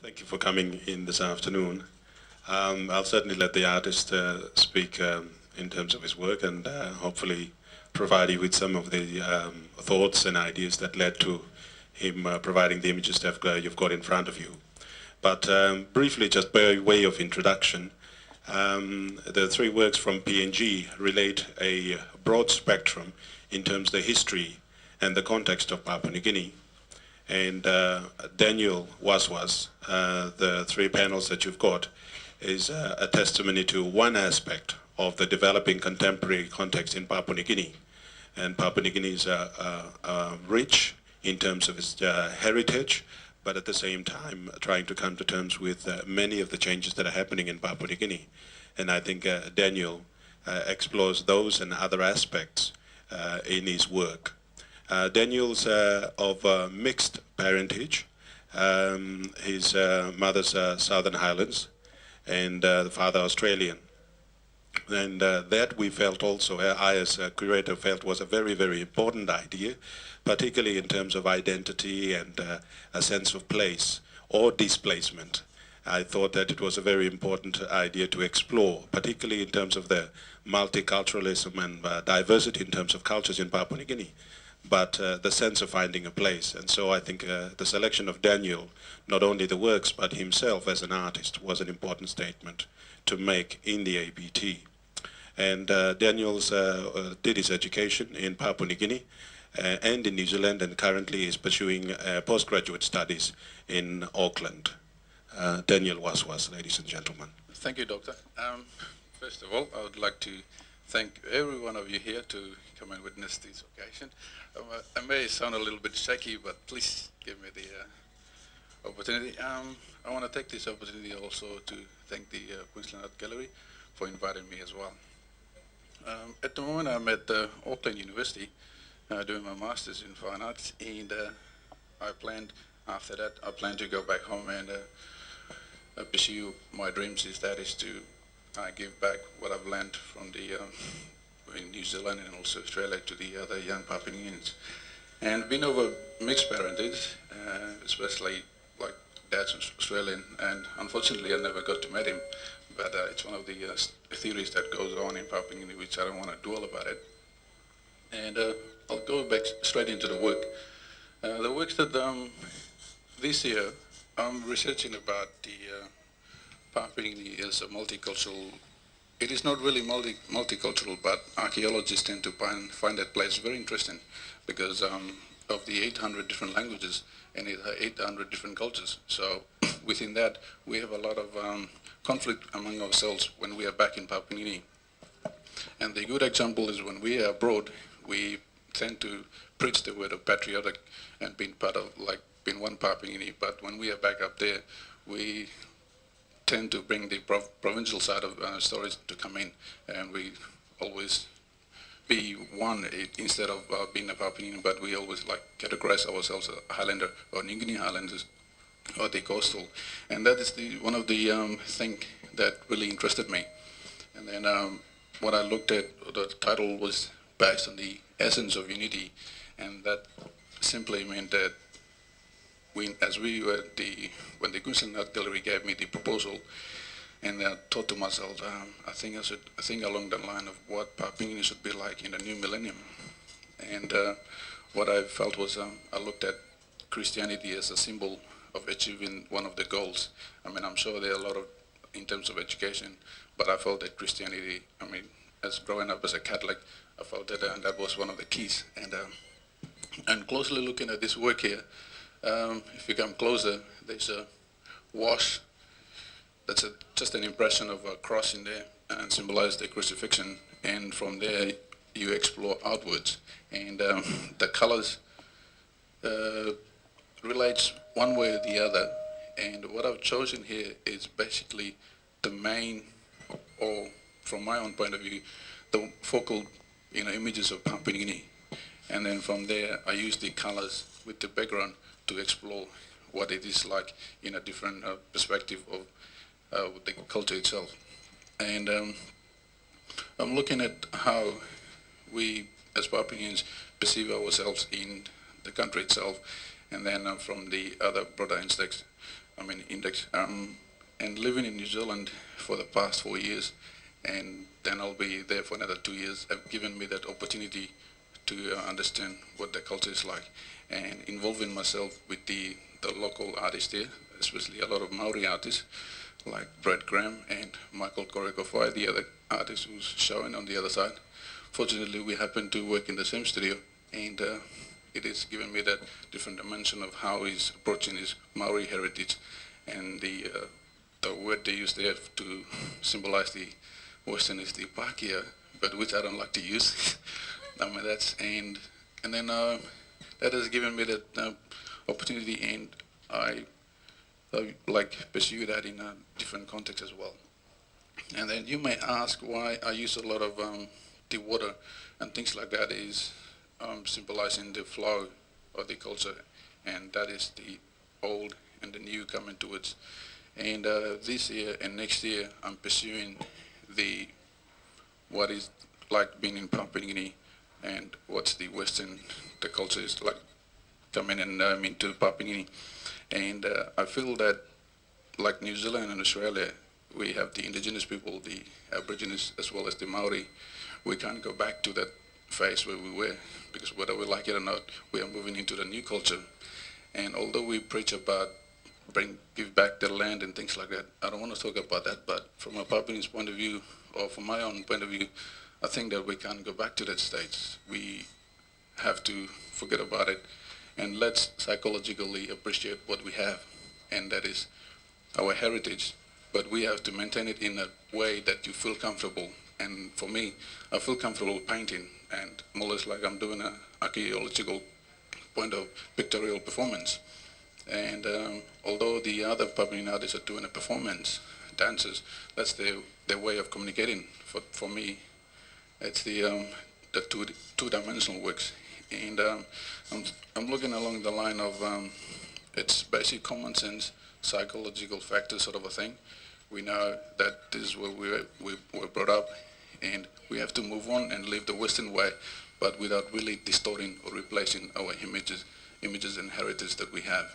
Thank you for coming in this afternoon. I'll certainly let the artist speak in terms of his work and hopefully provide you with some of the thoughts and ideas that led to him providing the images that you've got in front of you. But briefly, just by way of introduction, the three works from PNG relate a broad spectrum in terms of the history and the context of Papua New Guinea. And Daniel Waswas, the three panels that you've got, is a testimony to one aspect of the developing contemporary context in Papua New Guinea. And Papua New Guinea is rich in terms of its heritage, but at the same time trying to come to terms with many of the changes that are happening in Papua New Guinea. And I think Daniel explores those and other aspects in his work. Daniel's of mixed parentage. His mother's Southern Highlands and the father Australian. And that we felt also, I as a curator felt was a very, very important idea, particularly in terms of identity and a sense of place or displacement. I thought that it was a very important idea to explore, particularly in terms of the multiculturalism and diversity in terms of cultures in Papua New Guinea, but the sense of finding a place. And so I think the selection of Daniel, not only the works, but himself as an artist, was an important statement to make in the APT. And Daniel's did his education in Papua New Guinea and in New Zealand, and currently is pursuing postgraduate studies in Auckland. Daniel Waswas, ladies and gentlemen. Thank you, Doctor. First of all, I would like to thank every one of you here to come and witness this occasion. I may sound a little bit shaky, but please give me the opportunity. I want to take this opportunity also to thank the Queensland Art Gallery for inviting me as well. At the moment, I'm at Auckland University doing my Masters in Fine Arts, and after that, I plan to go back home and pursue my dreams is to give back what I've learned from in New Zealand and also Australia to the other young Papua New Guineans. And being of a mixed parentage, especially like dad's Australian, and unfortunately I never got to meet him, but it's one of the theories that goes on in Papua New Guinea, which I don't want to dwell about it. And I'll go back straight into the work. The works that this year I'm researching about the Papua New Guinea as a multicultural. It is not really multicultural, but archaeologists tend to find that place very interesting because of the 800 different languages and 800 different cultures. So within that, we have a lot of conflict among ourselves when we are back in Papua New Guinea. And the good example is when we are abroad, we tend to preach the word of patriotic and being part of, like, being one Papua New Guinea. But when we are back up there, we tend to bring the provincial side of stories to come in, and we always be one instead of being a Papua New Guinean, but we always like categorize ourselves as a Highlander or New Guinea Highlanders or the coastal, and that is one of the thing that really interested me. And then what I looked at, the title was based on the essence of unity, and that simply meant that when the Queensland Art Gallery gave me the proposal, and I thought to myself, I think along the line of what Papua New Guinea should be like in the new millennium. And what I felt was I looked at Christianity as a symbol of achieving one of the goals. I mean, I'm sure there are a lot of, in terms of education, but I felt that Christianity, I mean, as growing up as a Catholic, I felt that that was one of the keys. And closely looking at this work here, if you come closer, there's a wash. That's just an impression of a cross in there and symbolizes the crucifixion. And from there, you explore outwards. And the colors relates one way or the other. And what I've chosen here is basically the main, or from my own point of view, the focal images of Papua New Guinea. And then from there, I use the colors with the background to explore what it is like in a different perspective of the culture itself. And I'm looking at how we as Papuans perceive ourselves in the country itself, and then from the other broader aspects index. And living in New Zealand for the past 4 years, and then I'll be there for another 2 years, have given me that opportunity to understand what the culture is like, and involving myself with the local artists there, especially a lot of Maori artists like Brett Graham and Michael Korekofai, the other artist who's showing on the other side. Fortunately, we happen to work in the same studio, and it has given me that different dimension of how he's approaching his Maori heritage, and the word they use there to symbolize the Western is the Pakia, but which I don't like to use. And then that has given me that opportunity, and I like pursue that in a different context as well. And then you may ask why I use a lot of the water and things like that is symbolizing the flow of the culture, and that is the old and the new coming towards. And this year and next year, I'm pursuing what is like being in Papua New Guinea, and what's the Western, the culture is like coming in into Papua New Guinea. And I feel that like New Zealand and Australia, we have the indigenous people, the Aborigines, as well as the Maori. We can't go back to that phase where we were, because whether we like it or not, we are moving into the new culture. And although we preach about give back the land and things like that, I don't want to talk about that, but from a Papuanese point of view, or from my own point of view, I think that we can't go back to that stage. We have to forget about it, and let's psychologically appreciate what we have, and that is our heritage. But we have to maintain it in a way that you feel comfortable. And for me, I feel comfortable painting, and more or less like I'm doing an archaeological point of pictorial performance. And although the other Papuan artists are doing a performance, dances, that's their way of communicating. For me, it's the two-dimensional works. And I'm looking along the line of it's basic common sense, psychological factor sort of a thing. We know that this is where we were brought up, and we have to move on and live the Western way, but without really distorting or replacing our images and heritage that we have.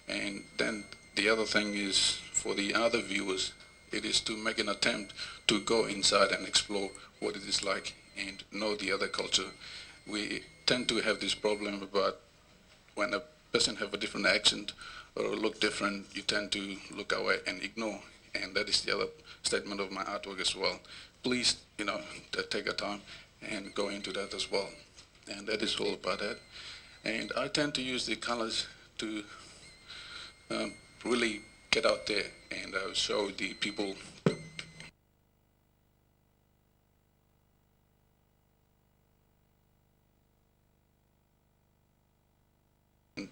And then the other thing is, for the other viewers, it is to make an attempt to go inside and explore what it is like and know the other culture. We tend to have this problem about when a person have a different accent or look different, you tend to look away and ignore. And that is the other statement of my artwork as well. Please, take a time and go into that as well. And that is all about that. And I tend to use the colors to really get out there and show the people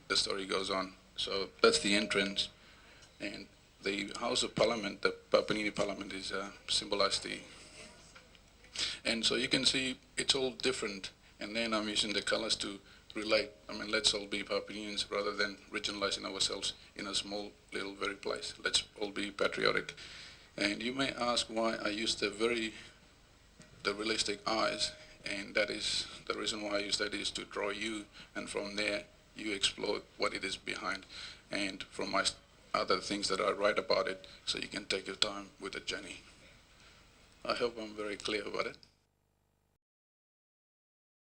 the story goes on. So that's the entrance, and the House of Parliament, the Papua New Guinea Parliament, is symbolized and so you can see it's all different. And then I'm using the colors to relate. Let's all be Papuans rather than regionalizing ourselves in a small little very place. Let's all be patriotic. And you may ask why I use the realistic eyes, and that is the reason why I use that is to draw you, and from there you explore what it is behind, and from my other things that I write about it, so you can take your time with the journey. I hope I'm very clear about it.